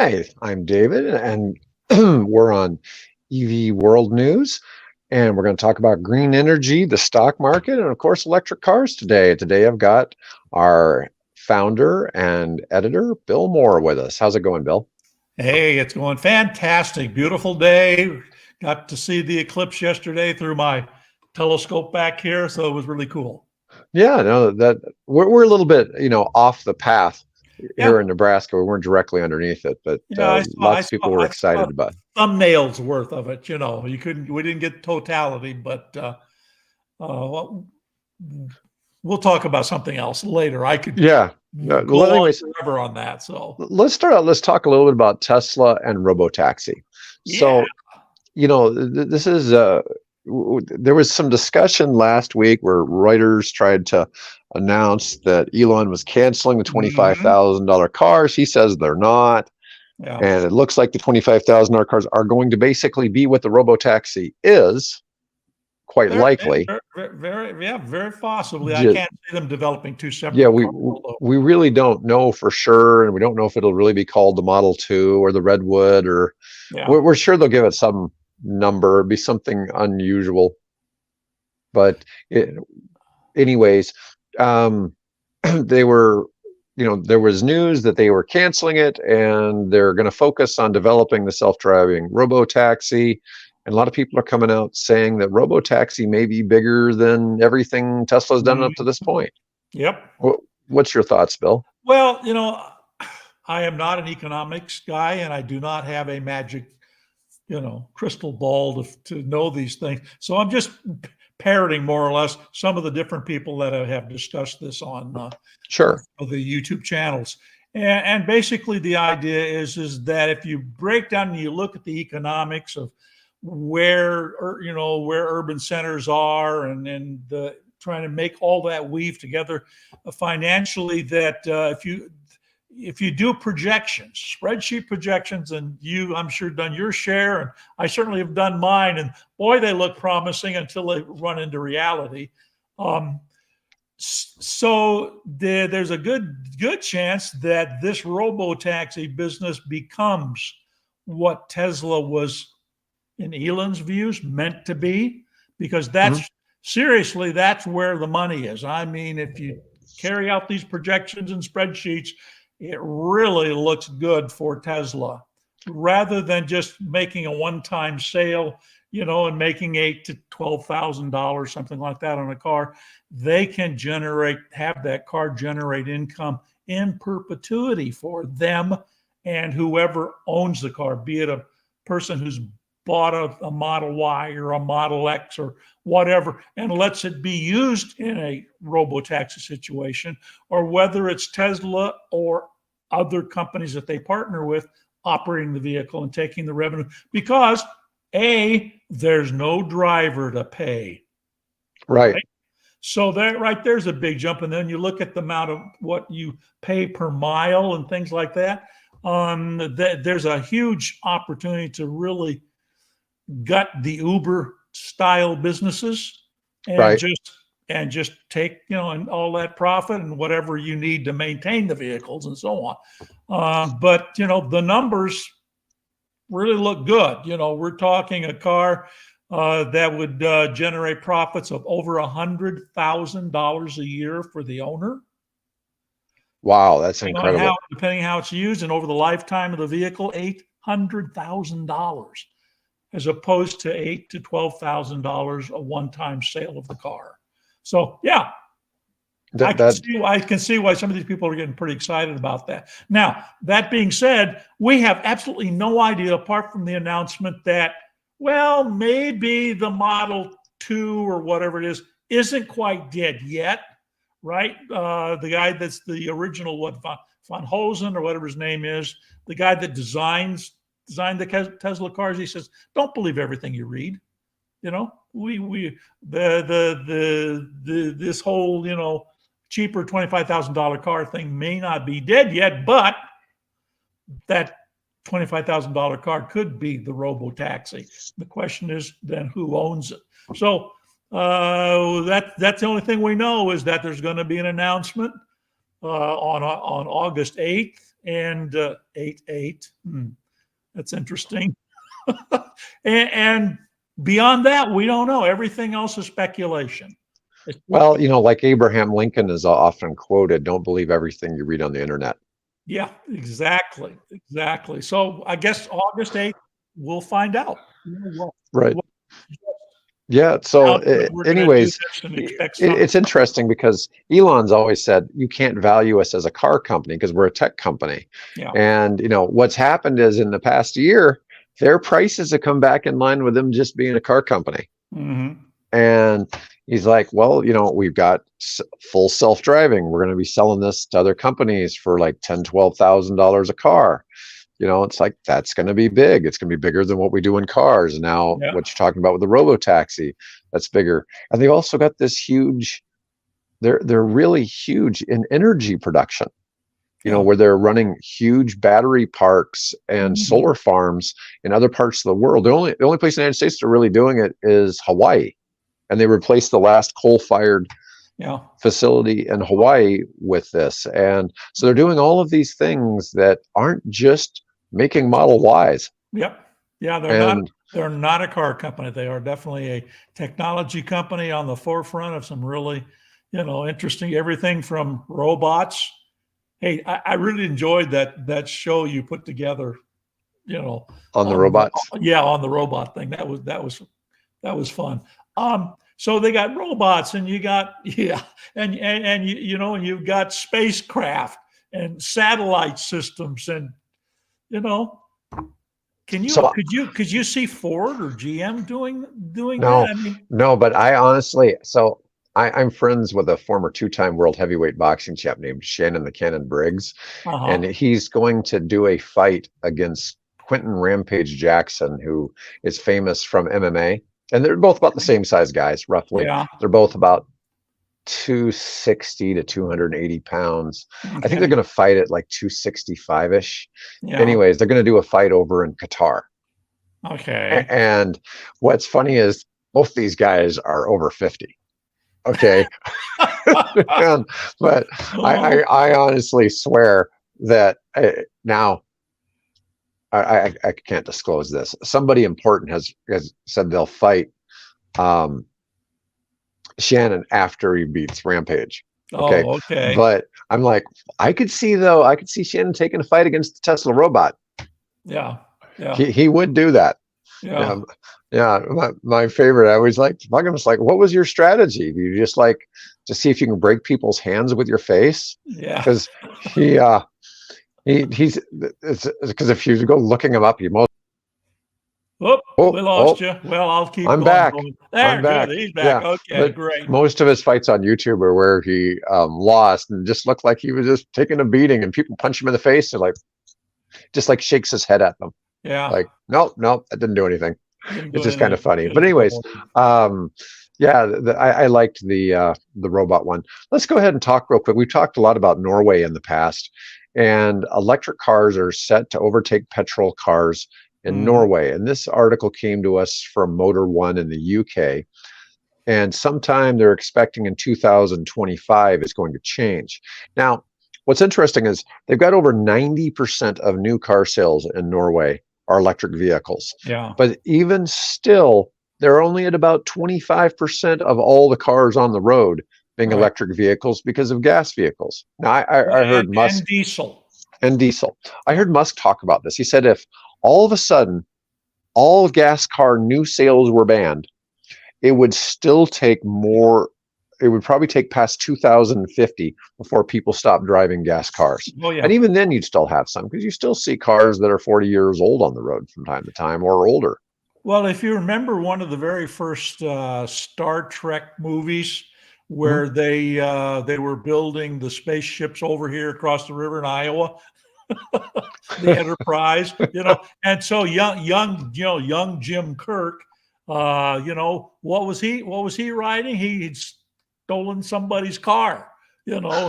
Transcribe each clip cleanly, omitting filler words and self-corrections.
Hi, I'm David, and we're on EV World News, and we're going to talk about green energy, the stock market, and of course, electric cars today. Today, I've got our founder and editor, Bill Moore, with us. How's it going, Bill? Hey, it's going fantastic. Beautiful day. Got to see the eclipse yesterday through my telescope back here, so it was really cool. Yeah, no, that we're a little bit, off the path Yeah, here in Nebraska. We weren't directly underneath it, but yeah. lots of people were I saw excited about it. thumbnails worth of it. We didn't get totality, but well, we'll talk about something else later. I could Yeah. go Well, on anyways, forever on that. So let's start out. Let's talk a little bit about Tesla and robotaxi. yeah. So, this is there was some discussion last week where Reuters tried to announce that Elon was canceling the Mhm. $25,000 cars. He says they're not, Yeah. and it looks like the $25,000 cars are going to basically be what the robotaxi is, quite likely. Yeah, very possibly. I Ju- can't see them developing two yeah, separate we cars, although. we really don't know for sure, and we don't know if it'll really be called the Model 2 or the Redwood, or Yeah. we're sure they'll give it some number. It'd be something unusual, but anyways, um, they were, there was news that they were canceling it and they're going to focus on developing the self-driving robo-taxi. And a lot of people are coming out saying that robo-taxi may be bigger than everything Tesla's done up to this Mhm. point. Yep. What's your thoughts, Bill? Well, I am not an economics guy, and I do not have a magic, crystal ball to know these things. So I'm just parroting more or less some of the different people that have discussed this on Sure. the YouTube channels. And basically, the idea is that if you break down and you look at the economics of where urban centers are, and the trying to make all that weave together financially, that if you do projections, spreadsheet projections, and I'm sure done your share, and I certainly have done mine, and boy, they look promising until they run into reality. Um, so there's a good chance that this robo taxi business becomes what Tesla was, in Elon's views, meant to be, because Mhm. that's where the money is. I mean, if you carry out these projections and spreadsheets, it really looks good for Tesla, rather than just making a one-time sale, and making $8,000 to $12,000, something like that, on a car. They can have that car generate income in perpetuity for them and whoever owns the car, be it a person who's bought a Model Y or a Model X or whatever, and lets it be used in a robo-taxi situation, or whether it's Tesla or other companies that they partner with operating the vehicle and taking the revenue, because there's no driver to pay, Right. right? So there's a big jump. And then you look at the amount of what you pay per mile and things like that. There's a huge opportunity to really gut the Uber style businesses, and Right. just take, and all that profit and whatever you need to maintain the vehicles and so on. But the numbers really look good. We're talking a car that would generate profits of over $100,000 a year for the owner, Wow, that's incredible. depending on how it's used, and over the lifetime of the vehicle, $800,000, as opposed to $8,000 to $12,000 a one-time sale of the car. So yeah, That that I can see why some of these people are getting pretty excited about that. Now, that being said, we have absolutely no idea, apart from the announcement that, well, maybe the Model 2 or whatever it is isn't quite dead yet, right? The guy that's the original, Von Hosen or whatever his name is, the guy that designed the Tesla cars, he says, don't believe everything you read. We the this whole, cheaper $25,000 car thing may not be dead yet, but that $25,000 car could be the robo taxi. The question is then who owns it. So that's the only thing we know, is that there's going to be an announcement on August 8th, and 88. That's interesting. And beyond that, we don't know. Everything else is speculation. Well, like Abraham Lincoln is often quoted, don't believe everything you read on the internet. Yeah, exactly. Exactly. So I guess August 8th, we'll find out. Right. We'll Yeah. So, we're going to do anyways, this and expect something. it's interesting because Elon's always said you can't value us as a car company because we're a tech company. Yeah. And, what's happened is in the past year, their prices have come back in line with them just being a car company. Mm-hmm. And he's like, well, we've got full self-driving. We're going to be selling this to other companies for like $10,000-$12,000 a car. It's like, that's going to be big. It's going to be bigger than what we do in cars. Now, Yeah. what you're talking about with the robo-taxi, that's bigger. And they've also got this huge, they're really huge in energy production, where they're running huge battery parks and solar farms in other parts of the world. The only place in the United States they're really doing it is Hawaii. And they replaced the last coal-fired facility in Hawaii with this. And so they're doing all of these things that aren't just making Model Ys. Yep. Yeah, they're not a car company. They are definitely a technology company on the forefront of some really, interesting everything from robots. Hey, I really enjoyed that show you put together, on the robots. On the robot thing. That was fun. So they got robots, and you got and you've got spacecraft and satellite systems, and could you see Ford or GM doing No, that? I mean, no, but I honestly, I'm friends with a former two-time world heavyweight boxing champ named Shannon the Cannon Briggs, and he's going to do a fight against Quentin Rampage Jackson, who is famous from MMA. And they're both about the same size guys, roughly. Yeah. They're both about 260 to 280 pounds. Okay. I think they're going to fight at like 265-ish. Yeah. Anyways, they're going to do a fight over in Qatar. Okay. And what's funny is both these guys are over 50. Okay. But I honestly swear that now I can't disclose this. Somebody important has said they'll fight Shannon after he beats Rampage. Okay. Oh, okay. But I'm like, I could see Shannon taking a fight against the Tesla robot. Yeah. Yeah. He would do that. Yeah. Yeah. My favorite, I always liked fucking was like, what was your strategy? Do you just like to see if you can break people's hands with your face? Yeah. Because he's because if you go looking him up, you most. We lost you. Well, I'll keep. I'm going. back. There, I'm back. good. He's back. Yeah, okay, great. Most of his fights on YouTube are where he lost and just looked like he was just taking a beating, and people punch him in the face and just like shakes his head at them. Yeah. Like, nope, that didn't do anything. It's just kind of funny. But anyways, I liked the robot one. Let's go ahead and talk real quick. We've talked a lot about Norway in the past, and electric cars are set to overtake petrol cars in Norway. And this article came to us from Motor One in the UK. And sometime they're expecting in 2025 it's going to change. Now, what's interesting is they've got over 90% of new car sales in Norway are electric vehicles. Yeah. But even still, they're only at about 25% of all the cars on the road being electric vehicles because of gas vehicles. Now, I heard Musk. And diesel. And diesel. I heard Musk talk about this. He said if all of a sudden all gas car new sales were banned, it would still take more. It would probably take past 2050 before people stop driving gas cars. Oh, yeah. And even then you'd still have some because you still see cars that are 40 years old on the road from time to time or older. Well, if you remember one of the very first Star Trek movies where they were building the spaceships over here across the river in Iowa, the Enterprise, and so young Jim Kirk, what was he riding? He'd stolen somebody's car,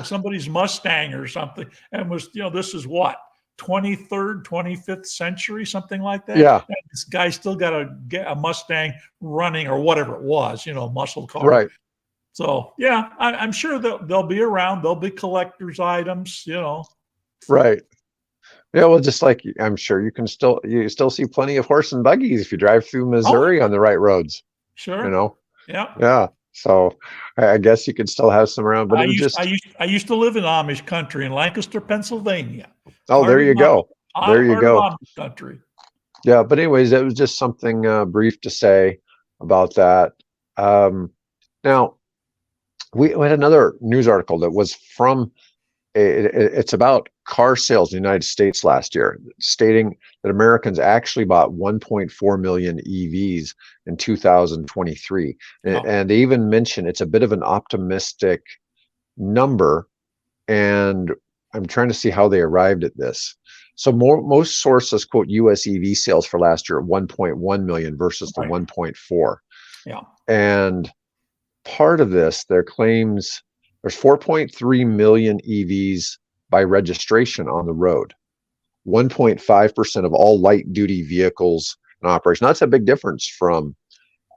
somebody's Mustang or something, and was, this is what, 23rd, 25th century, something like that. Yeah. And this guy still got a Mustang running or whatever it was, muscle car. Right. So yeah, I'm sure they'll be around. They'll be collector's items, Right. Yeah, well, just like I'm sure you still see plenty of horse and buggies if you drive through Oh, Missouri on the right roads, you sure. know. Yeah. Yeah. So I guess you could still have some around, but it was just, I used to live in Amish country in Lancaster, Pennsylvania. oh, there you go. There you Heart of go. Amish country. Yeah, but anyways, it was just something brief to say about that. Um, Now, we had another news article that was from it's about car sales in the United States last year, stating that Americans actually bought 1.4 million EVs in 2023. Yeah. And they even mention it's a bit of an optimistic number. And I'm trying to see how they arrived at this. So most sources quote US EV sales for last year at 1.1 million versus the Right. 1.4. Yeah. And part of this, their claims there's 4.3 million EVs by registration on the road. 1.5% of all light duty vehicles in operation. That's a big difference from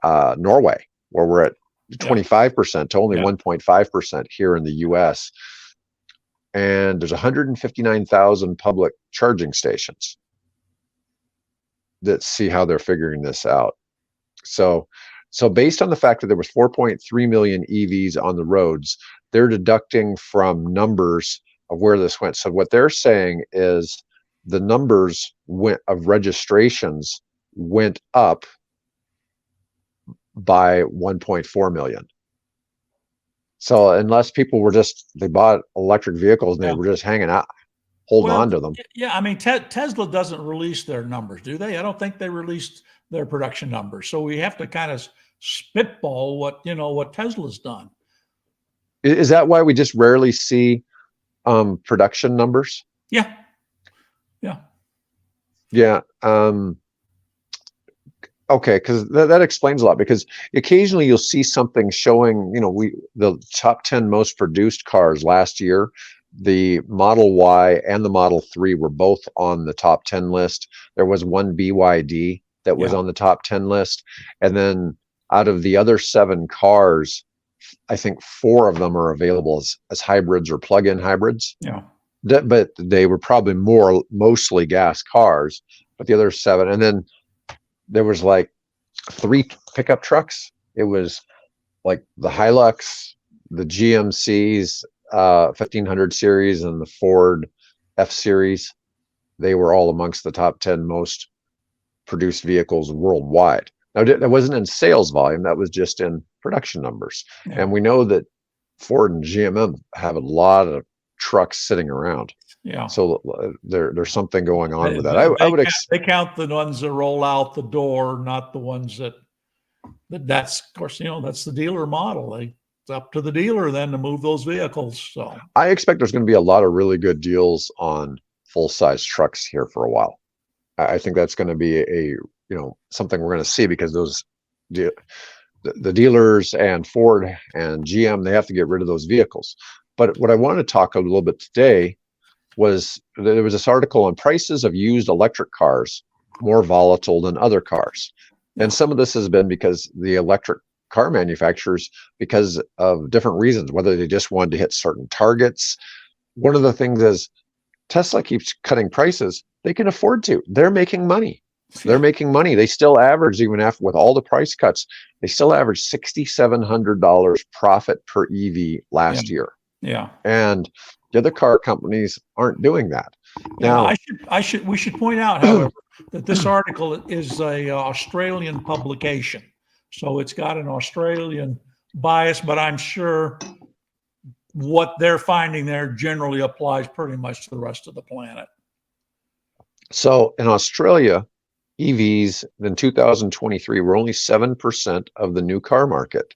Norway, where we're at Yeah. 25% to only Yeah. 1.5% here in the US. And there's 159,000 public charging stations that see how they're figuring this out. So, so based on the fact that there was 4.3 million EVs on the roads, they're deducting from numbers of where this went. So what they're saying is the numbers of registrations went up by 1.4 million. So unless people were they bought electric vehicles and they Yeah. were just hanging out, holding Well, on to them. yeah. I mean, Tesla doesn't release their numbers, do they? I don't think they released their production numbers. So we have to kind of spitball what Tesla's done. Is that why we just rarely see production numbers? Yeah. Yeah. Yeah. Okay, because that explains a lot. Because occasionally you'll see something showing, the top 10 most produced cars last year. The Model Y and the Model 3 were both on the top 10 list. There was one BYD that was Yeah. on the top 10 list. And then out of the other seven cars, I think four of them are available as hybrids or plug-in hybrids. Yeah. But they were probably mostly gas cars. But the other seven, and then there was like three pickup trucks. It was like the Hilux, the GMC's 1500 series, and the Ford F series. They were all amongst the top 10 most produced vehicles worldwide. Now, that wasn't in sales volume, that was just in production numbers. Yeah. And we know that Ford and GM have a lot of trucks sitting around. Yeah. So there's something going on with that. They count the ones that roll out the door, not the ones that's of course, that's the dealer model. It's up to the dealer then to move those vehicles. So I expect there's going to be a lot of really good deals on full size trucks here for a while. I think that's going to be something we're going to see, because the dealers and Ford and GM, they have to get rid of those vehicles. But what I want to talk a little bit today was there was this article on prices of used electric cars more volatile than other cars. And some of this has been because the electric car manufacturers, because of different reasons, whether they just wanted to hit certain targets. One of the things is Tesla keeps cutting prices. They can afford to. They're making money. They're making money. They still average, even after with all the price cuts, they still average $6,700 profit per EV last year. Yeah. And the other car companies aren't doing that. Yeah, Now, we should point out, however, that this article is a Australian publication, so it's got an Australian bias, but I'm sure what they're finding there generally applies pretty much to the rest of the planet. So in Australia, EVs in 2023 were only 7% of the new car market,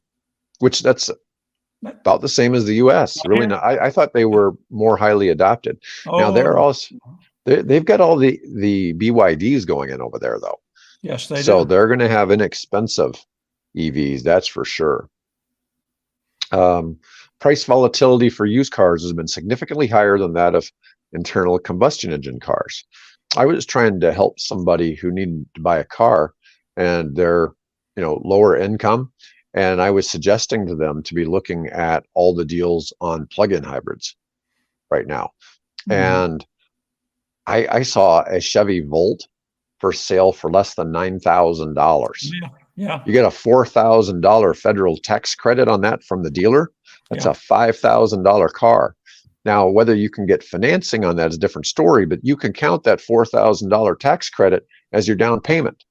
which that's about the same as the US. Really not. I thought they were more highly adopted. Now they've got all the BYDs going in over there though. Yes, they do. So they're going to have inexpensive EVs, that's for sure. Price volatility for used cars has been significantly higher than that of internal combustion engine cars. I was trying to help somebody who needed to buy a car, and they're lower income, and I was suggesting to them to be looking at all the deals on plug-in hybrids right now. And I saw a Chevy Volt for sale for less than $9,000. Yeah, yeah, You get a $4,000 federal tax credit on that from the dealer. That's yeah, a $5,000 car. Now, whether you can get financing on that is a different story, but you can count that $4,000 tax credit as your down payment.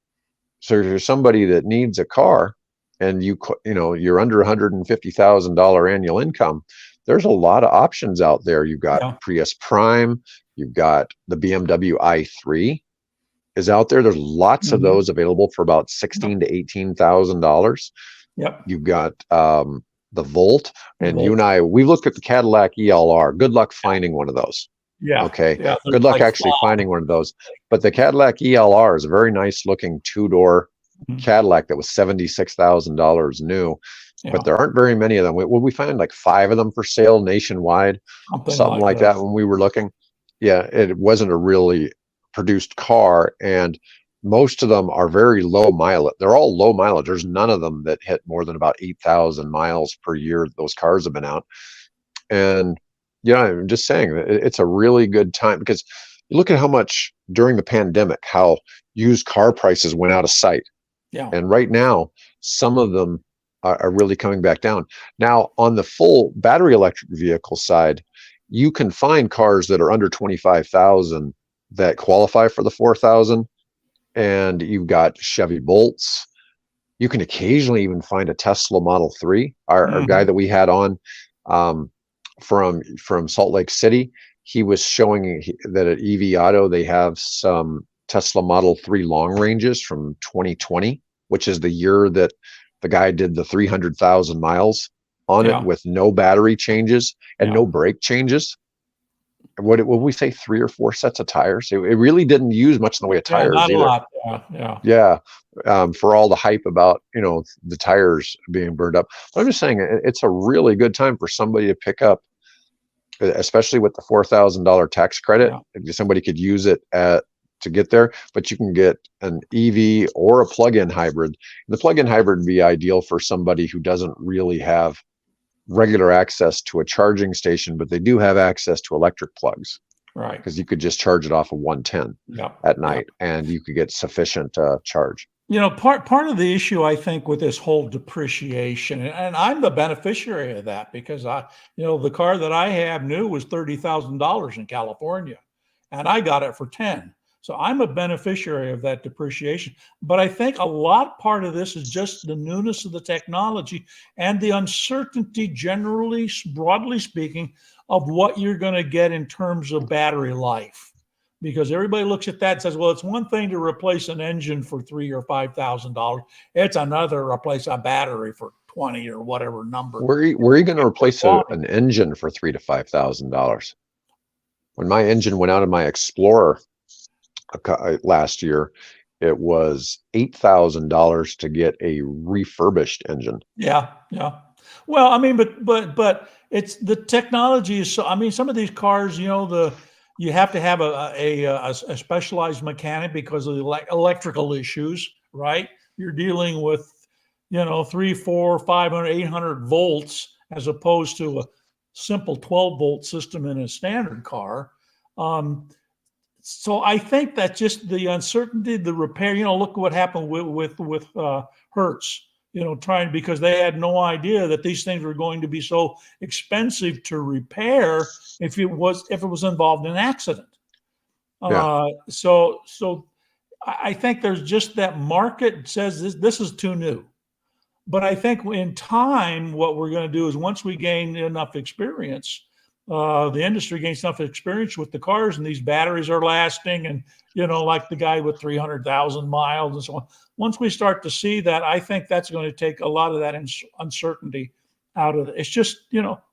So if you're somebody that needs a car and you're under $150,000 annual income, there's a lot of options out there. You've got yeah. Prius Prime, you've got the BMW i3 is out there. There's lots of Hmm. those available for about Yep, 16 to $18,000. yep. You've got the Volt, The and you Volt. and I we looked at the Cadillac ELR. Good luck finding one of those. Yeah, Okay, yeah. There's good luck like actually finding one of those. But the Cadillac ELR is a very nice looking two-door five. Cadillac that was $76,000 new, but Yeah, there aren't very many of them. We find like five of them for sale nationwide, something something like like that. that when we were looking. Yeah, it wasn't a really produced car, and most of them are very low mileage. They're all low mileage. There's none of them that hit more than about 8,000 miles per year. Those cars have been out. And yeah, I'm just saying that it's a really good time because you look at how much during the pandemic, how used car prices went out of sight. Yeah, And right now, some of them are really coming back down. Now, on the full battery electric vehicle side, you can find cars that are under 25,000 that qualify for the 4,000. And you've got Chevy Bolts. You can occasionally even find a Tesla Model 3. Our guy hmm, that we had on um, from Salt Lake City, he was showing that at EV Auto they have some Tesla Model 3 long ranges from 2020, which is the year that the guy did the 300,000 miles on it yeah, with no battery changes and yeah, no brake changes. What we say, three or four sets of tires? It really didn't use much in the way of yeah. tires Not a either. lot. Yeah, yeah, Yeah, for all the hype about the tires being burned up. But I'm just saying it's a really good time for somebody to pick up, especially with the $4,000 tax credit. yeah. Somebody could use it to get there, but you can get an EV or a plug-in hybrid. The plug-in hybrid would be ideal for somebody who doesn't really have regular access to a charging station, but they do have access to electric plugs Right. because you could just charge it off of 110 Yeah, at yeah. night and you could get sufficient charge. Part of the issue I think with this whole depreciation, and I'm the beneficiary of that because the car that I have new was $30,000 in California, and I got it for 10. So I'm a beneficiary of that depreciation. But I think a lot part of this is just the newness of the technology and the uncertainty, generally, broadly speaking, of what you're going to get in terms of battery life, because everybody looks at that and says, well, it's one thing to replace an engine for $3,000 or $5,000. It's another to replace a battery for 20 or whatever number. Where are you going to replace Quality. an engine for $3,000 to $5,000? When my engine went out of my Explorer last year, it was $8,000 to get a refurbished engine. Yeah, yeah. Well, I mean, but it's the technology is so. I mean, some of these cars, you have to have a specialized mechanic because of the electrical issues, right? You're dealing with, 3, 4, 500, 800 volts as opposed to a simple 12-volt system in a standard car. Um, so I think that just the uncertainty, the repair. Look what happened with Hertz. Trying because they had no idea that these things were going to be so expensive to repair if it was involved in an accident. Yeah, So I think there's just that market says this is too new. But I think in time, what we're going to do is once we gain enough experience, the industry gains enough experience with the cars, and these batteries are lasting, and like the guy with 300,000 miles and so on. Once we start to see that, I think that's going to take a lot of that uncertainty out of it. It's just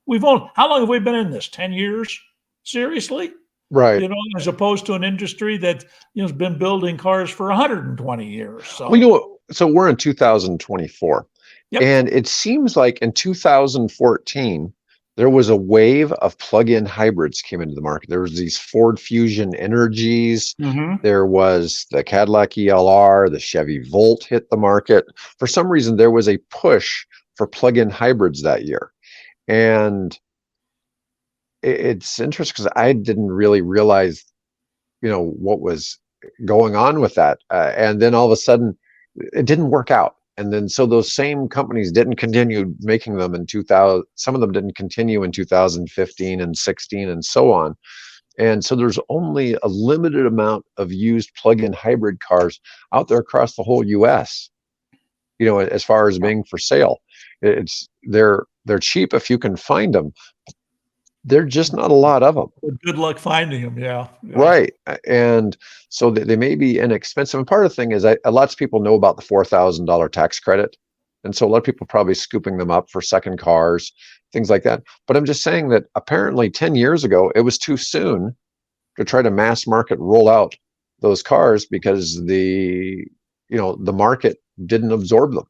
we've only how long have we been in this? 10 years? Seriously? right. As opposed to an industry that has been building cars for 120 years. We So, know. So we're in 2024, yep. and it seems like in 2014 there was a wave of plug-in hybrids came into the market. There was these Ford Fusion Energies. Hmm. There was the Cadillac ELR. The Chevy Volt hit the market. For some reason, there was a push for plug-in hybrids that year, and it's interesting because I didn't really realize what was going on with that. And then all of a sudden, it didn't work out. And then so those same companies didn't continue making them in 2000. Some of them didn't continue in 2015 and 16 and so on. And so there's only a limited amount of used plug-in hybrid cars out there across the whole US, as far as being for sale. They're cheap if you can find them. They're just not a lot of them. Good luck finding them. Yeah. Right. And so they may be inexpensive. And part of the thing is lots of people know about the $4,000 tax credit. And so a lot of people probably scooping them up for second cars, things like that. But I'm just saying that apparently 10 years ago, it was too soon to try to mass market roll out those cars because the market didn't absorb them.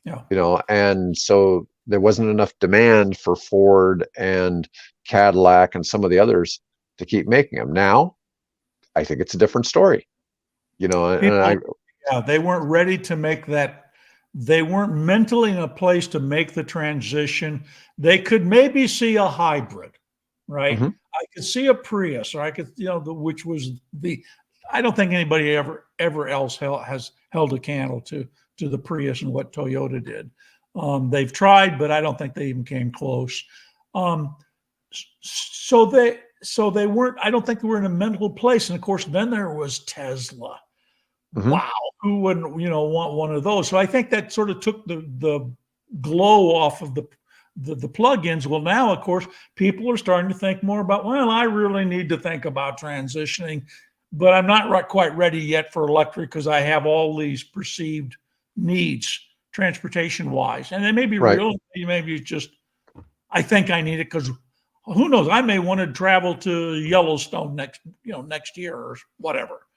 Yeah. And so there wasn't enough demand for Ford and Cadillac and some of the others to keep making them. Now, I think it's a different story, They weren't ready to make that. They weren't mentally in a place to make the transition. They could maybe see a hybrid, right? Mm-hmm. I could see a Prius, or I could, which was I don't think anybody ever else has held a candle to the Prius and what Toyota did. They've tried, but I don't think they even came close. So they weren't. I don't think they were in a mental place. And of course, then there was Tesla. Mm-hmm. Wow, who wouldn't want one of those? So I think that sort of took the glow off of the plugins. Well, now of course people are starting to think more about. Well, I really need to think about transitioning, but I'm not quite ready yet for electric because I have all these perceived needs transportation wise, and they may be real. Maybe it's just I think I need it because who knows? I may want to travel to Yellowstone next year or whatever.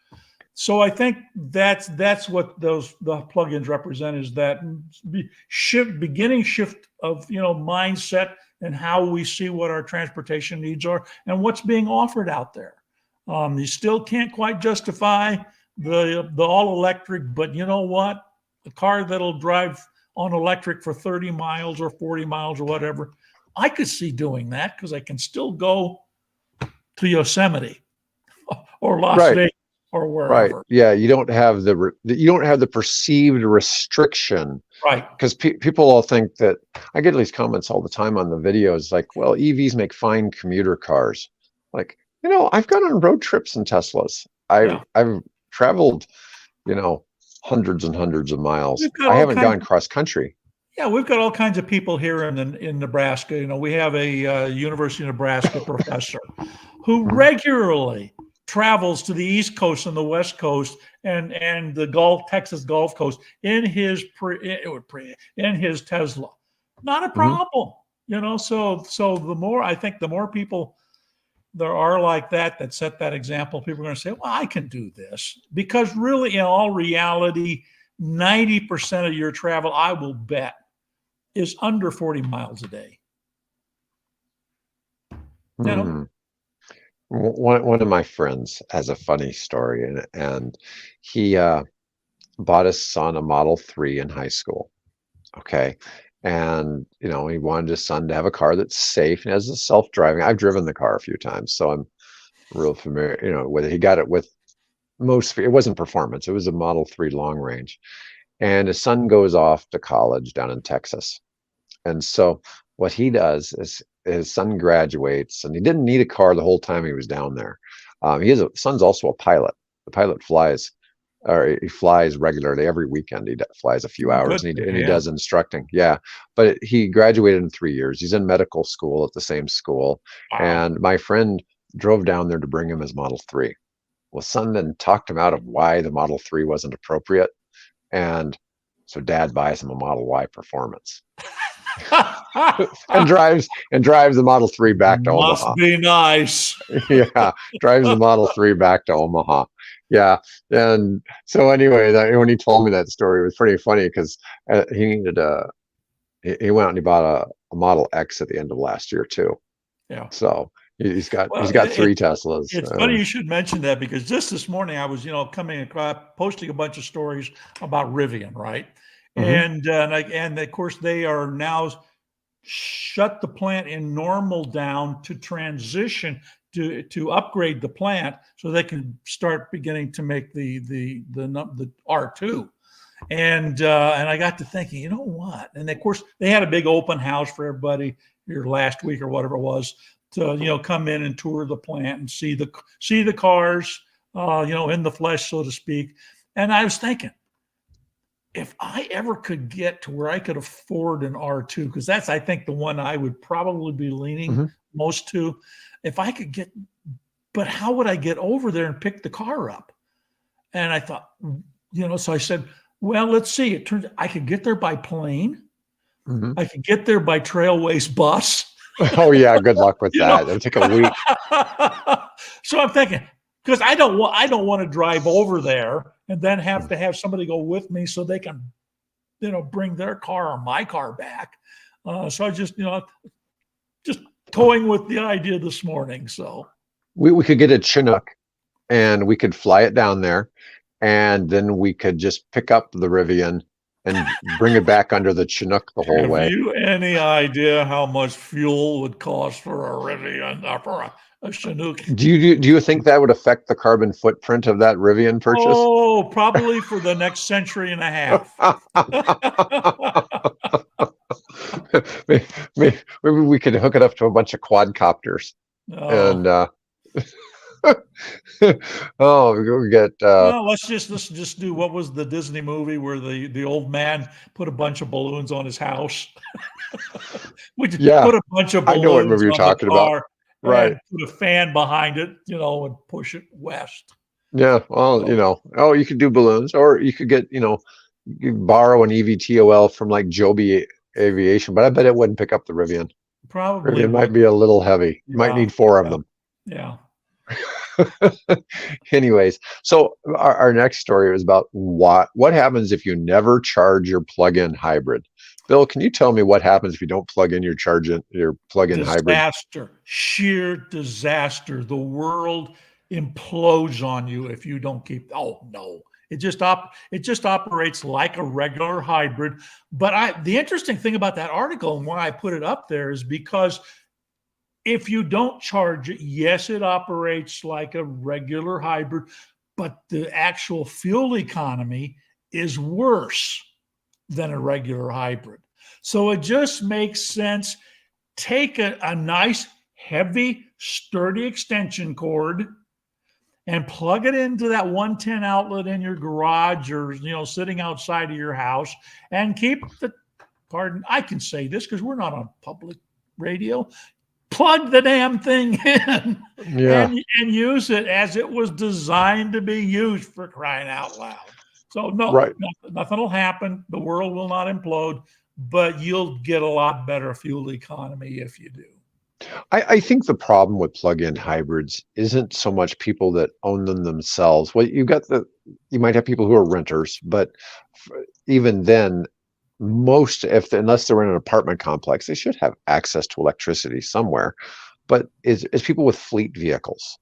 So I think that's what the plugins represent, is that beginning shift of mindset and how we see what our transportation needs are and what's being offered out there. You still can't quite justify the all electric, but you know what? A car that'll drive on electric for 30 miles or 40 miles or whatever, I could see doing that because I can still go to Yosemite or Las Vegas or wherever. Right. Yeah. You don't have the perceived restriction. Right. Because people all think that I get these comments all the time on the videos like, well, EVs make fine commuter cars. Like, I've gone on road trips in Teslas. I've traveled, hundreds and hundreds of miles. I haven't gone cross country. Yeah, we've got all kinds of people here in Nebraska. We have a University of Nebraska professor who regularly travels to the East Coast and the West Coast and the Texas Gulf Coast in his Tesla. Not a problem, So the more people there are like that set that example, people are going to say, well, I can do this. Because really, in all reality, 90% of your travel, I will bet, is under 40 miles a day. One of my friends has a funny story, and he bought his son a Model 3 in high school. Okay. And, he wanted his son to have a car that's safe and has a self-driving. I've driven the car a few times, so I'm real familiar, with it. He got it with it wasn't performance. It was a Model 3 long range. And his son goes off to college down in Texas. And so what he does is his son graduates, and he didn't need a car the whole time he was down there. Son's also a pilot. The pilot flies regularly every weekend. He flies a few hours, and he does instructing. Yeah, but he graduated in 3 years. He's in medical school at the same school. Wow. And my friend drove down there to bring him his Model 3. Well, son then talked him out of why the Model 3 wasn't appropriate, and so Dad buys him a Model Y Performance. and drives the Model 3 back to Omaha. Must be nice. Yeah, drives the Model 3 back to Omaha. Yeah, and so anyway, when he told me that story, it was pretty funny because he needed he went and he bought a Model X at the end of last year too. Yeah. So he's got 3 Teslas. It's funny you should mention that because just this morning I was coming across posting a bunch of stories about Rivian, right? Mm-hmm. And of course they are now shut the plant in normal down to transition to upgrade the plant so they can start beginning to make the R2. And I got to thinking, you know what? And of course, they had a big open house for everybody here last week or whatever it was to come in and tour the plant and see the cars, in the flesh, so to speak. And I was thinking, if I ever could get to where I could afford an R2, because that's, I think, the one I would probably be leaning most to. If I could get, but how would I get over there and pick the car up? And I thought, so I said, well, let's see. It turns I could get there by plane. I could get there by Trailways bus. Oh yeah, good luck with that. It'll take a week. So I'm thinking, because I don't want to drive over there and then have to have somebody go with me so they can, bring their car or my car back. So I just toying with the idea this morning. So we could get a Chinook and we could fly it down there, and then we could just pick up the Rivian and bring it back under the Chinook the whole way. Have you any idea how much fuel would cost for a Rivian or for a Chinook? Do you think that would affect the carbon footprint of that Rivian purchase? Oh, probably for the next century and a half. Maybe we could hook it up to a bunch of quadcopters. And we get well, let's just do, what was the Disney movie where the old man put a bunch of balloons on his house? We just put a bunch of balloons. I know what movie you're talking about. Right. Put a fan behind it, and push it west. Yeah. Well, you could do balloons, or you could get, you borrow an EVTOL from like Joby Aviation, but I bet it wouldn't pick up the Rivian. Probably. It might be a little heavy. You might need 4 of them. Yeah. Anyways, so our next story is about what happens if you never charge your plug-in hybrid. Bill, can you tell me what happens if you don't plug in your plug-in hybrid? Disaster, sheer disaster. The world implodes on you if you don't keep. Oh no, it just operates like a regular hybrid. But the interesting thing about that article and why I put it up there is because if you don't charge it, yes, it operates like a regular hybrid, but the actual fuel economy is worse than a regular hybrid. So it just makes sense. Take a nice, heavy, sturdy extension cord and plug it into that 110 outlet in your garage or, sitting outside of your house, and keep I can say this because we're not on public radio. Plug the damn thing in and use it as it was designed to be used, for crying out loud. So nothing will happen. The world will not implode, but you'll get a lot better fuel economy if you do. I think the problem with plug-in hybrids isn't so much people that own them themselves. Well, you might have people who are renters, but even then, unless they're in an apartment complex, they should have access to electricity somewhere. But it's people with fleet vehicles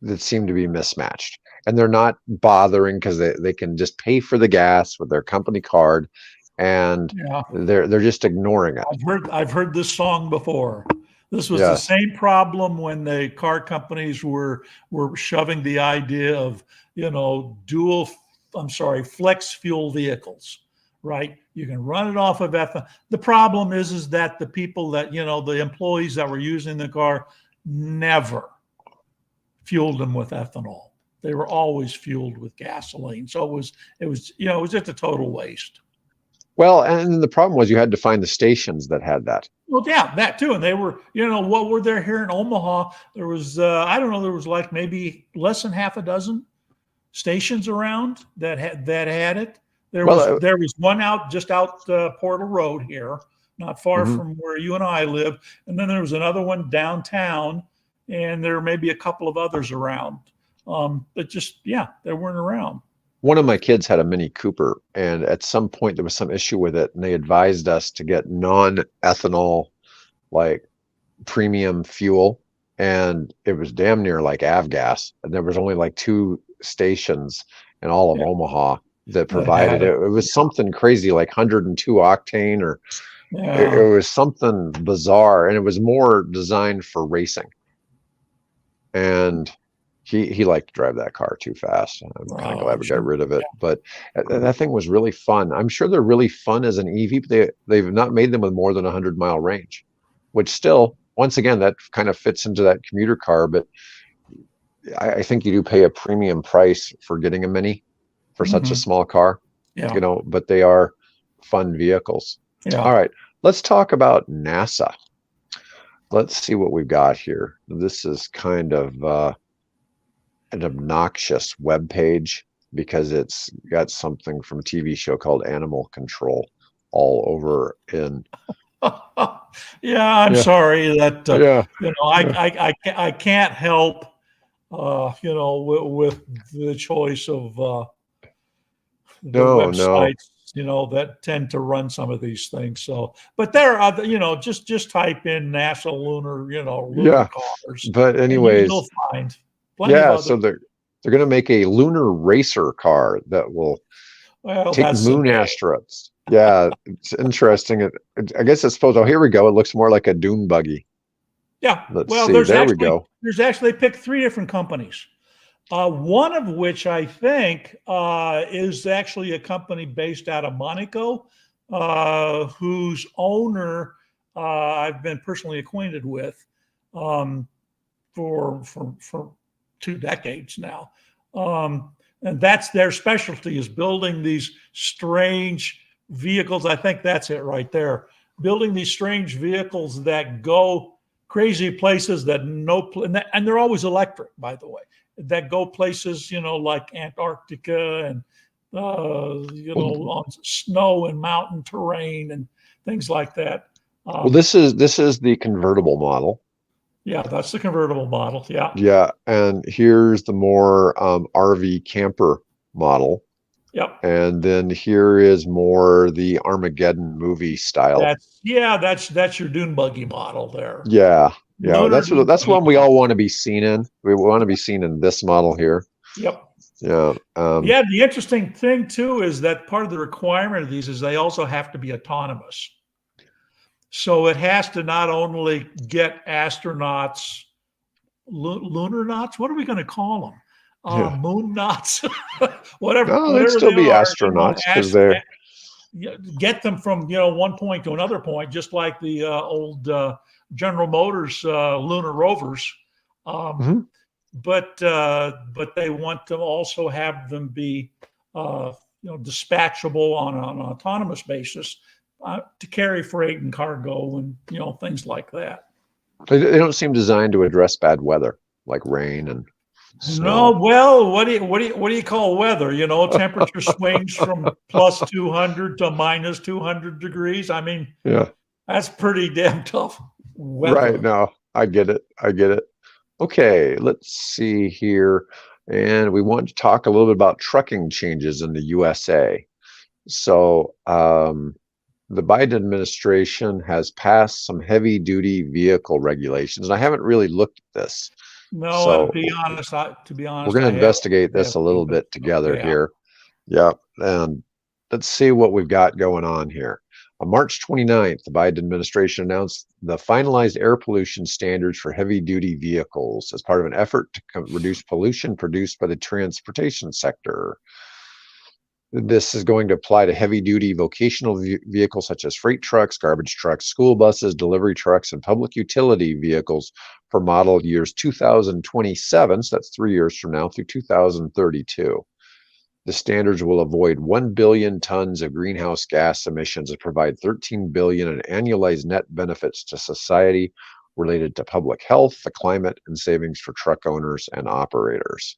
that seem to be mismatched, and they're not bothering because they can just pay for the gas with their company card, and they're just ignoring it. I've heard this song before. This was the same problem when the car companies were shoving the idea of flex fuel vehicles. Right, you can run it off of ethanol. The problem is that the people that the employees that were using the car never fueled them with ethanol. They were always fueled with gasoline. So it was just a total waste. Well, and the problem was you had to find the stations that had that. Well, yeah, that too. And they were, what were there here in Omaha? There was, there was like maybe less than half a dozen stations around that had it. There was one just out Portal Road here, not far from where you and I live. And then there was another one downtown, and there may be a couple of others around. But they weren't around. One of my kids had a Mini Cooper, and at some point there was some issue with it, and they advised us to get non-ethanol, like premium fuel, and it was damn near like avgas, and there was only like 2 stations in all of Omaha that provided it. It was something crazy, like 102 octane, or It Yeah. was something bizarre, and it was more designed for racing. And he liked to drive that car too fast. I'm kind of Oh, glad I'm we got sure. rid of it. But that thing was really fun. I'm sure they're really fun as an EV, but they've not made them with more than 100-mile range, which still, once again, that kind of fits into that commuter car. But I think you do pay a premium price for getting a Mini for such a Hmm. small car, Yeah. but they are fun vehicles. Yeah. All right, let's talk about NASA. Let's see what we've got here. This is kind of an obnoxious web page because it's got something from a TV show called Animal Control all over in. Yeah, I'm Yeah, sorry that yeah, yeah. I can't help with the choice of the No, no. websites that tend to run some of these things. So, but there are other, just type in NASA lunar, lunar Yeah, cars, but and anyways, you'll find plenty of yeah. other. So they're going to make a lunar racer car that will Well, take that's the moon name. astronauts. Yeah, it's interesting. I guess it's supposed. Oh, here we go. It looks more like a dune buggy. Yeah. Let's Well, see. There we go. they picked three different companies. One of which I think is actually a company based out of Monaco, whose owner I've been personally acquainted with um, for 2 decades now, and that's their specialty is building these strange vehicles. I think that's it right there. Building these strange vehicles that go crazy places that and they're always electric, by the way, that go places, like Antarctica and, Well, on snow and mountain terrain and things like that. well, Um, this is the convertible model. yeah, that's the convertible model. Yeah. Yeah, and here's the more RV camper model. Yep. And then here is more the Armageddon movie style. That's your dune buggy model there. Yeah, yeah, Lunar dune that's buggy one we all model. want to be seen in. We want to be seen in this model here. Yep. Yeah, Yeah, the interesting thing too is that part of the requirement of these is they also have to be autonomous. So it has to not only get astronauts, lunar knots. What are we going to call them? yeah. Moon knots, whatever, No, they'd whatever still they be are. astronauts because they're. Get them from one point to another point, just like the old General Motors lunar rovers. Um, Mhm. but they want to also have them be dispatchable on an autonomous basis to carry freight and cargo and things like that. They don't seem designed to address bad weather like rain and No, snow. well, what do you call weather? Temperature swings from plus 200 to minus 200 degrees. I mean, Yeah, that's pretty damn tough right. weather. No, I get it. I get it. Okay, let's see here. And we want to talk a little bit about trucking changes in the USA. So, the Biden administration has passed some heavy duty vehicle regulations, and I haven't really looked at this. No, So, to be we're honest, going to I haven't. investigate this a little But bit together okay, here. Yep. And let's see what we've got going on here. On March 29th, the Biden administration announced the finalized air pollution standards for heavy duty vehicles as part of an effort to reduce pollution produced by the transportation sector. This is going to apply to heavy duty vocational vehicles such as freight trucks, garbage trucks, school buses, delivery trucks, and public utility vehicles for model years 2027, so that's 3 years from now, through 2032. The standards will avoid 1 billion tons of greenhouse gas emissions and provide 13 billion in annualized net benefits to society related to public health, the climate, and savings for truck owners and operators.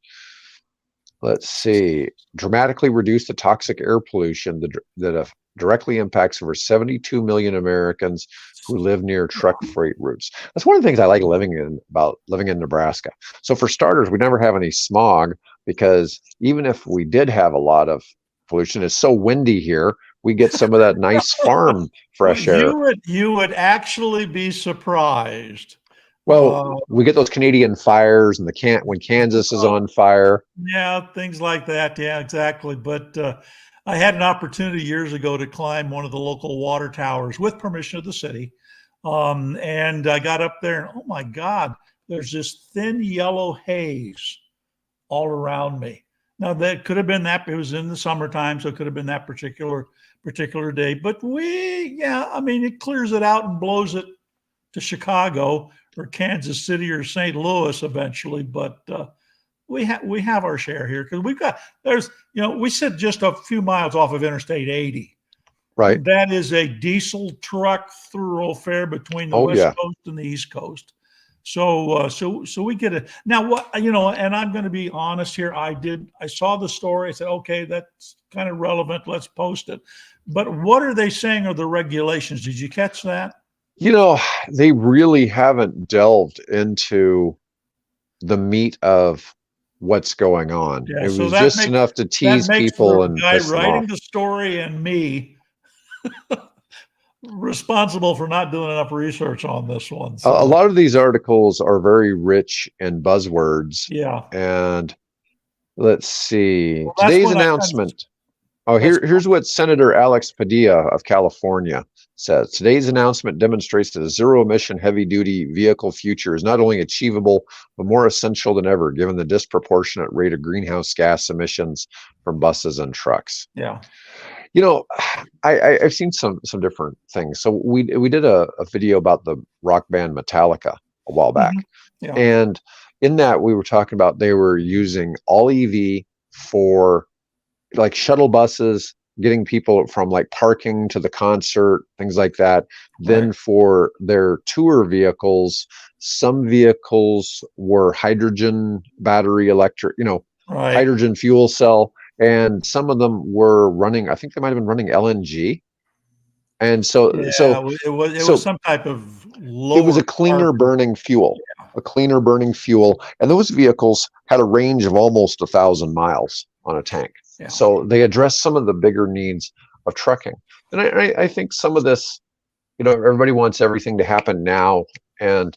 Let's see. Dramatically reduce the toxic air pollution that directly impacts over 72 million Americans who live near truck freight routes. That's one of the things I like living in Nebraska. So for starters, we never have any smog because even if we did have a lot of pollution, it's so windy here, we get some of that nice farm fresh air. you would actually be surprised. Well, Uh, we get those Canadian fires and the can when Kansas is on fire. yeah, things like that. Yeah, exactly. But I had an opportunity years ago to climb one of the local water towers with permission of the city. And I got up there, and oh my God, there's this thin yellow haze all around me. Now that could have been that it was in the summertime, so it could have been that particular day. But yeah, I mean, it clears it out and blows it to Chicago or Kansas City or St. Louis eventually. But we have our share here because we sit just a few miles off of Interstate 80. Right. And that is a diesel truck thoroughfare between the Oh West yeah. Coast and the East Coast. So we get it now. And I'm going to be honest here. I saw the story. I said, okay, that's kind of relevant. Let's post it. But what are they saying are the regulations? Did you catch that? They really haven't delved into the meat of what's going on. Yeah. It So was that just makes enough to that tease makes people the and guy piss them writing off. the story and me responsible for not doing enough research on this one. A So lot of these articles are very rich in buzzwords. yeah. And let's see, Well, that's today's when I kind of announcement. Oh, that's here's what Senator Alex Padilla of California says. Today's announcement demonstrates that a zero-emission heavy-duty vehicle future is not only achievable, but more essential than ever, given the disproportionate rate of greenhouse gas emissions from buses and trucks. yeah. You know, I've seen some different things. So we did a video about the rock band Metallica a while back, Mhm. Yeah. and in that we were talking about they were using all EV for like shuttle buses, getting people from like parking to the concert, things like that. Right. Then for their tour vehicles, some vehicles were hydrogen battery electric, Right. hydrogen fuel cell, and some of them were running, I think they might have been running LNG. And so Yeah. so It was so some type of it was lower a cleaner carbon. burning fuel, Yeah. a cleaner burning fuel, and those vehicles had a range of almost 1,000 miles on a tank. Yeah. So they addressed some of the bigger needs of trucking. And I think some of this, everybody wants everything to happen now, and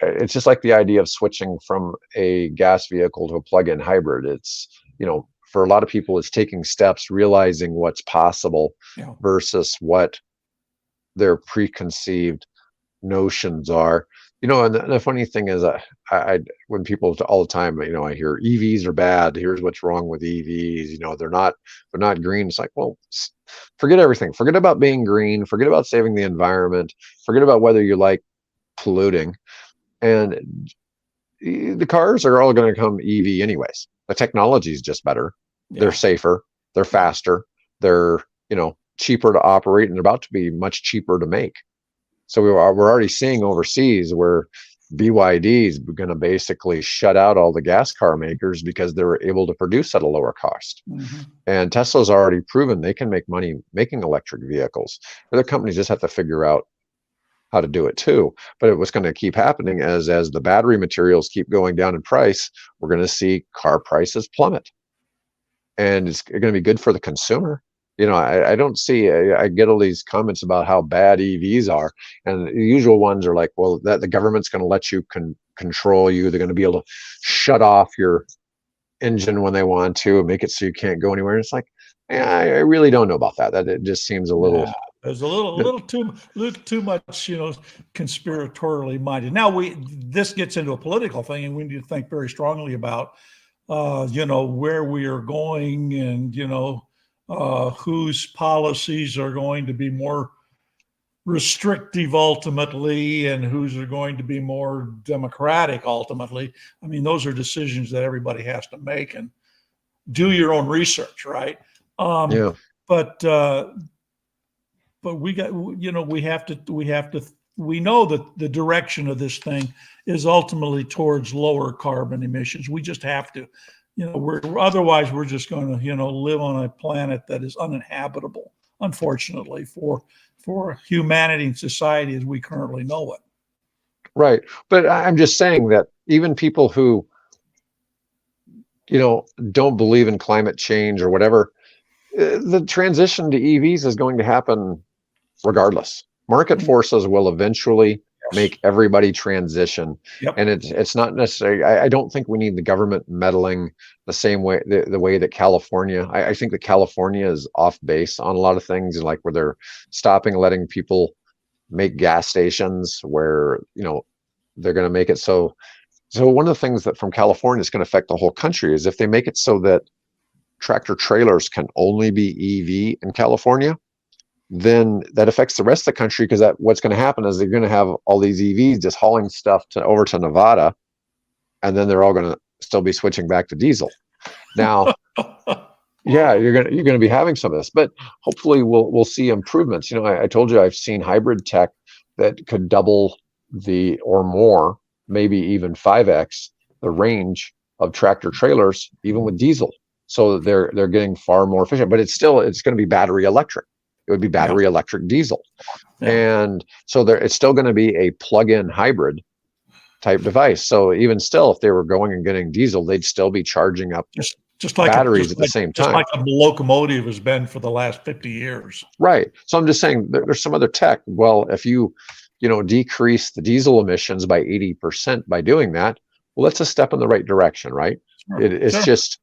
it's just like the idea of switching from a gas vehicle to a plug-in hybrid. It's, for a lot of people, it's taking steps, realizing what's possible Yeah. versus what their preconceived notions are. And the funny thing is, when people all the time, I hear EVs are bad. Here's what's wrong with EVs. They're not green. It's like, well, forget everything. Forget about being green. Forget about saving the environment. Forget about whether you like polluting. And the cars are all going to come EV anyways. The technology is just better. They're Yeah. safer. They're faster. They're cheaper to operate, and they're about to be much cheaper to make. So we're already seeing overseas where BYD is going to basically shut out all the gas car makers because they're able to produce at a lower cost. Hmm. And Tesla's already proven they can make money making electric vehicles. Other companies just have to figure out how to do it too. But it was going to keep happening as the battery materials keep going down in price. We're going to see car prices plummet, and it's going to be good for the consumer. I don't see. I get all these comments about how bad EVs are, and the usual ones are like, well, that the government's going to let you control you. They're going to be able to shut off your engine when they want to and make it so you can't go anywhere. And it's like, I really don't know about that. That it just seems a little. Yeah. There's a little too much, conspiratorially minded. Now this gets into a political thing, and we need to think very strongly about, where we are going, and whose policies are going to be more restrictive ultimately, and whose are going to be more democratic ultimately. I mean, those are decisions that everybody has to make, and do your own research, right? Um, Yeah. but we got, we know that the direction of this thing is ultimately towards lower carbon emissions. We just have to, otherwise we're just going to, live on a planet that is uninhabitable, unfortunately, for humanity and society as we currently know it. Right. But I'm just saying that even people who, don't believe in climate change or whatever, the transition to EVs is going to happen regardless. Market forces will eventually Yes. make everybody transition. Yep. And it's not necessarily, I don't think we need the government meddling the same way, the way that California, I think that California is off base on a lot of things, like where they're stopping, letting people make gas stations where, they're going to make it so one of the things that from California is going to affect the whole country is if they make it so that tractor trailers can only be EV in California, then that affects the rest of the country, because that what's going to happen is they're going to have all these EVs just hauling stuff over to Nevada, and then they're all going to still be switching back to diesel. Now, yeah, you're gonna be having some of this, but hopefully we'll see improvements. I told you I've seen hybrid tech that could double the or more, maybe even 5x the range of tractor trailers, even with diesel. So they're getting far more efficient, but it's going to be battery electric. It would be Yeah. battery electric diesel. Yeah. And so it's still going to be a plug-in hybrid type device. So even still, if they were going and getting diesel, they'd still be charging up Just like batteries at the same just time. like a locomotive has been for the last 50 years. Right. So I'm just saying there's some other tech. Well, if you decrease the diesel emissions by 80% by doing that, well, that's a step in the right direction, right? Sure. It's Sure. just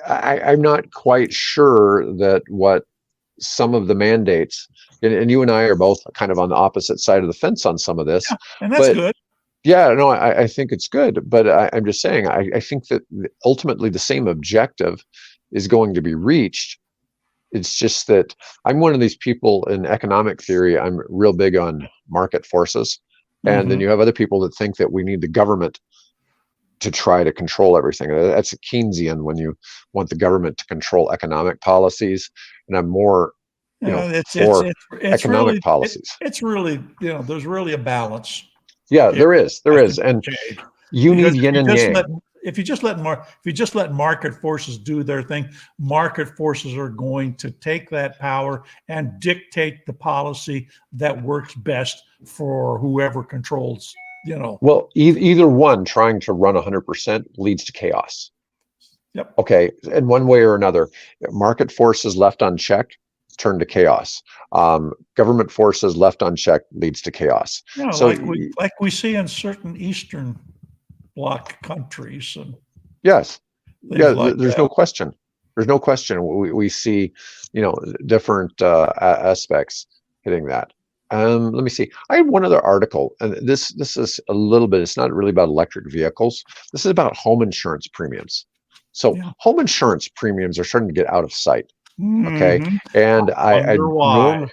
I'm not quite sure that what some of the mandates, and you and I are both kind of on the opposite side of the fence on some of this, Yeah, and that's but good. yeah, no, I think it's good, but I'm just saying, I think that ultimately the same objective is going to be reached. It's just that I'm one of these people in economic theory. I'm real big on market forces. And then Mhm. you have other people that think that we need the government to try to control everything. That's a Keynesian, when you want the government to control economic policies. And I'm more, Yeah, for economic policies. it's really, there's really a balance Yeah, here there that has to is. be And changed. you Because need yin and yang. if you just let market forces do their thing, market forces are going to take that power and dictate the policy that works best for whoever controls, Well, either one trying to run 100% leads to chaos. Yep. Okay, in one way or another, market forces left unchecked turn to chaos. Government forces left unchecked leads to chaos. So like we see in certain Eastern Bloc countries and yes, things yeah, like there's that. no question. There's no question. We see, different aspects hitting that. Let me see. I have one other article, and this is a little bit. It's not really about electric vehicles. This is about home insurance premiums. So Yeah. home insurance premiums are starting to get out of sight. Okay, Mhm. and Wonder why.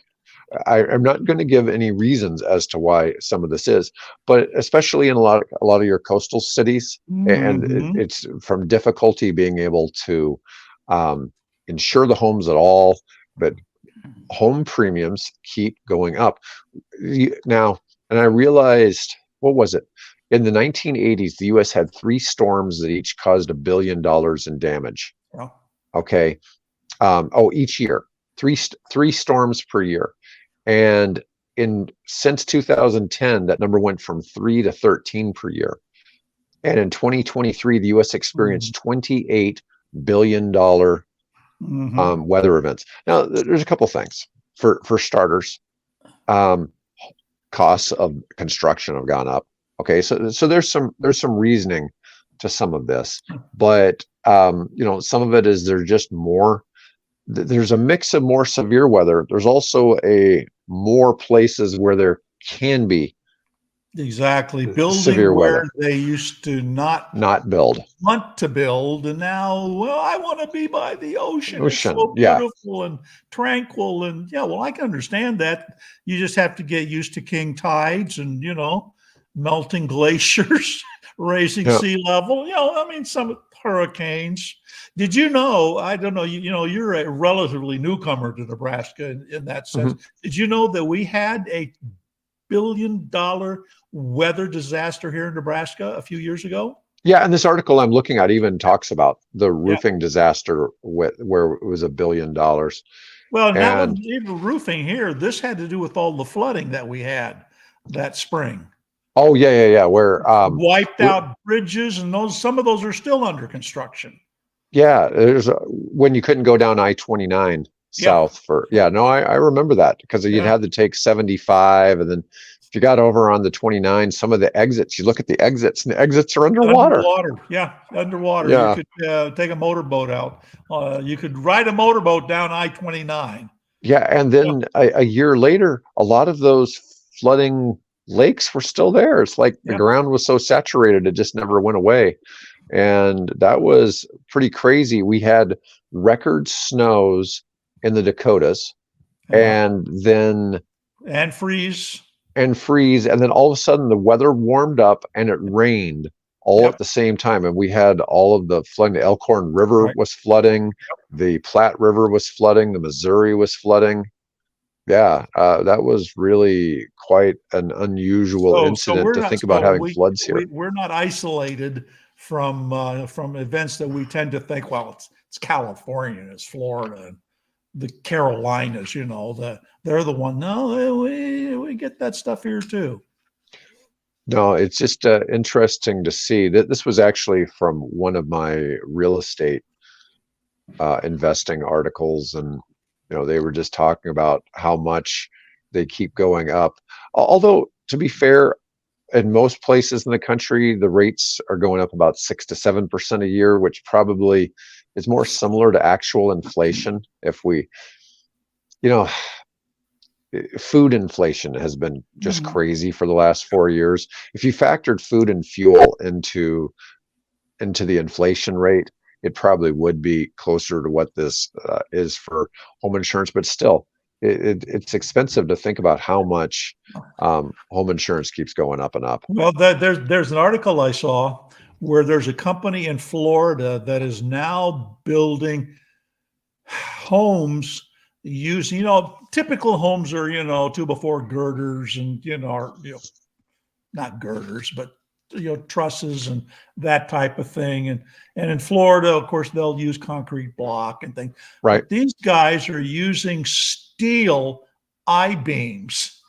I'm not going to give any reasons as to why some of this is, but especially in a lot of your coastal cities, and Mhm. it's from difficulty being able to um, insure the homes at all, but home premiums keep going up now. And I realized, what was it? In the 1980s, the U.S. had 3 storms that each caused $1 billion in damage. Yeah. Okay, each year, three storms per year. And since 2010, that number went from 3 to 13 per year. And in 2023, the U.S. Mhm. experienced $28 billion Mhm. weather events. Now, there's a couple things. For starters, um, costs of construction have gone up. Okay, so there's some reasoning to some of this, but some of it is there's just more. There's a mix of more severe weather. There's also a more places where there can be Exactly. Building severe where weather, they used to not not build. want to build, and now, well, I want to be by the ocean. It's Ocean, so yeah. beautiful and tranquil. And yeah, well, I can understand that. You just have to get used to king tides and, melting glaciers, raising Yeah. sea level. I mean, some hurricanes. Did you know? I don't know. You're a relatively newcomer to Nebraska in that sense. Mhm. Did you know that we had a $1 billion weather disaster here in Nebraska a few years ago? Yeah, and this article I'm looking at even talks about the Yeah. roofing disaster where it was $1 billion. Well, and that And wasn't even roofing here. This had to do with all the flooding that we had that spring. oh yeah, where Wiped out bridges, and some of those are still under construction. yeah, when you couldn't go down I-29 Yeah. south for, yeah, no, I remember that, because you'd Yeah. have to take 75 and then If you got over on the 29, some of the exits, you look at the exits, and the exits are underwater. Underwater, yeah, underwater. You Yeah, could take a motorboat out. You could ride a motorboat down I-29. yeah. And Yeah, then a year later, a lot of those flooding lakes were still there. It's like the yeah, ground was so saturated, it just never went away. And that was pretty crazy. We had record snows in the Dakotas, yeah. and then And freeze. and freeze, and then all of a sudden the weather warmed up and it rained all at Yep. the same time, and we had all of the flooding. The Elkhorn River Right. was flooding, the Platte River was flooding, the Missouri was flooding. Yeah, that was really quite an unusual So incident we're to not think about so having floods here. we're not isolated from events that we tend to think. Well, it's California, it's Florida, and the Carolinas. They're the one. No, we get that stuff here too. No, it's just interesting to see that this was actually from one of my real estate investing articles, and they were just talking about how much they keep going up. Although, to be fair, in most places in the country, the rates are going up about 6 to 7% a year, which probably is more similar to actual inflation. If we, you know, food inflation has been just Mhm. crazy for the last 4 years. If you factored food and fuel into the inflation rate, it probably would be closer to what this is for home insurance. But still, it's expensive to think about how much home insurance keeps going up and up. Well, there's an article I saw where there's a company in Florida that is now building homes using, typical homes are, two before girders and, not girders, but, trusses and that type of thing. And in Florida, of course, they'll use concrete block and things. Right. But these guys are using steel I-beams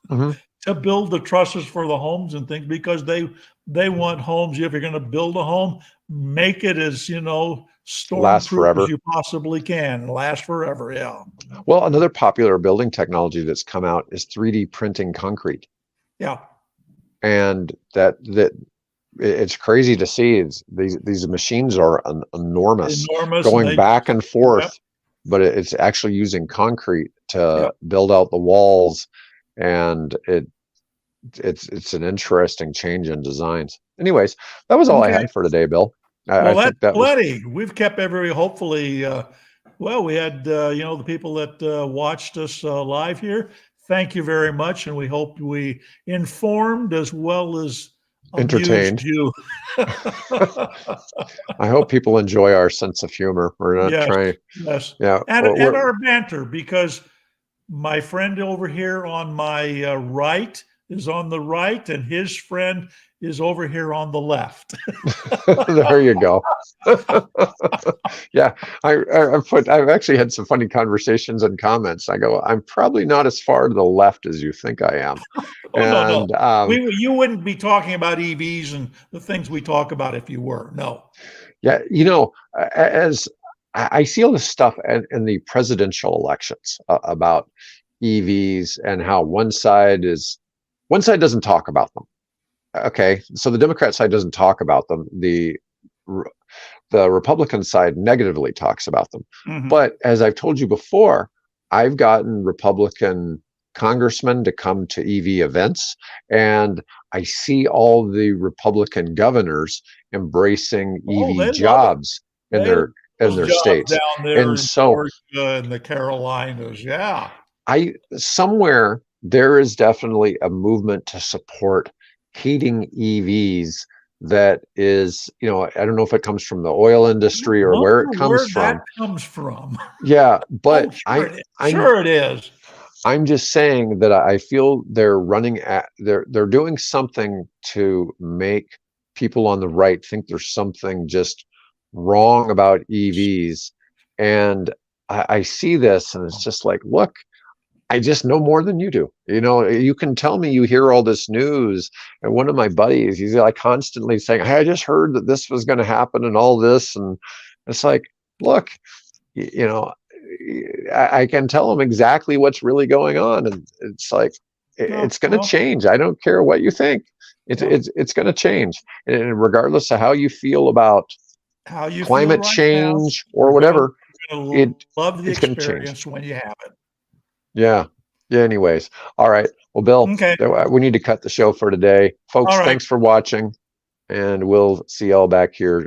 Hmm. to build the trusses for the homes and things because they want homes. If you're going to build a home, make it as Lasts stormproof as forever. you possibly can and last forever. Yeah, Well, another popular building technology that's come out is 3D printing concrete. yeah, And that it's crazy to see. These machines are enormous, enormous, and going they, back and yep, forth, but it's actually using concrete to yep. build out the walls, and it's an interesting change in designs. Anyways, that was all I Okay. had for today, Bill. I Well, that's think that was plenty. We've kept every hopefully. Well, we had the people that watched us live here. Thank you very much, and we hope we informed as well as amused entertained. you. I hope people enjoy our sense of humor. We're not Yes, trying, yes, yeah, and our banter, because my friend over here on my right is on the right, and his friend is over here on the left. there you go. Yeah, I've actually had some funny conversations and comments. I go, I'm probably not as far to the left as you think I am. Oh, no, no. And You wouldn't be talking about EVs and the things we talk about if you were. No. yeah, as I see all this stuff in the presidential elections about EVs and how one side doesn't talk about them. Okay, so the Democrat side doesn't talk about them. The Republican side negatively talks about them. Hmm. But as I've told you before, I've gotten Republican congressmen to come to EV events, and I see all the Republican governors embracing Oh, they EV love it. jobs in They love those their jobs states. down there And in so Georgia and the Carolinas. Yeah. I somewhere there is definitely a movement to support heating EVs that is, I don't know if it comes from the oil I industry or where wonder it comes where that from. comes from. Yeah, Oh, but sure it is. I'm Sure it is. I'm just saying that I feel they're doing something to make people on the right think there's something just wrong about EVs. And I see this and it's just like, look, I just know more than you do. You can tell me you hear all this news. And one of my buddies, he's like constantly saying, hey, I just heard that this was going to happen and all this. And it's like, look, y- you know, I can tell him exactly what's really going on. And it's like, No, it's going to well, change. I don't care what you think. yeah. It's going to change, and regardless of how you feel about How you feel climate right now, change or you're whatever, gonna it love the it's going to change. experience when you have it. Yeah. Yeah. Anyways, all right. Well, Bill, Okay. we need to cut the show for today, All folks. right. Thanks for watching, and we'll see y'all back here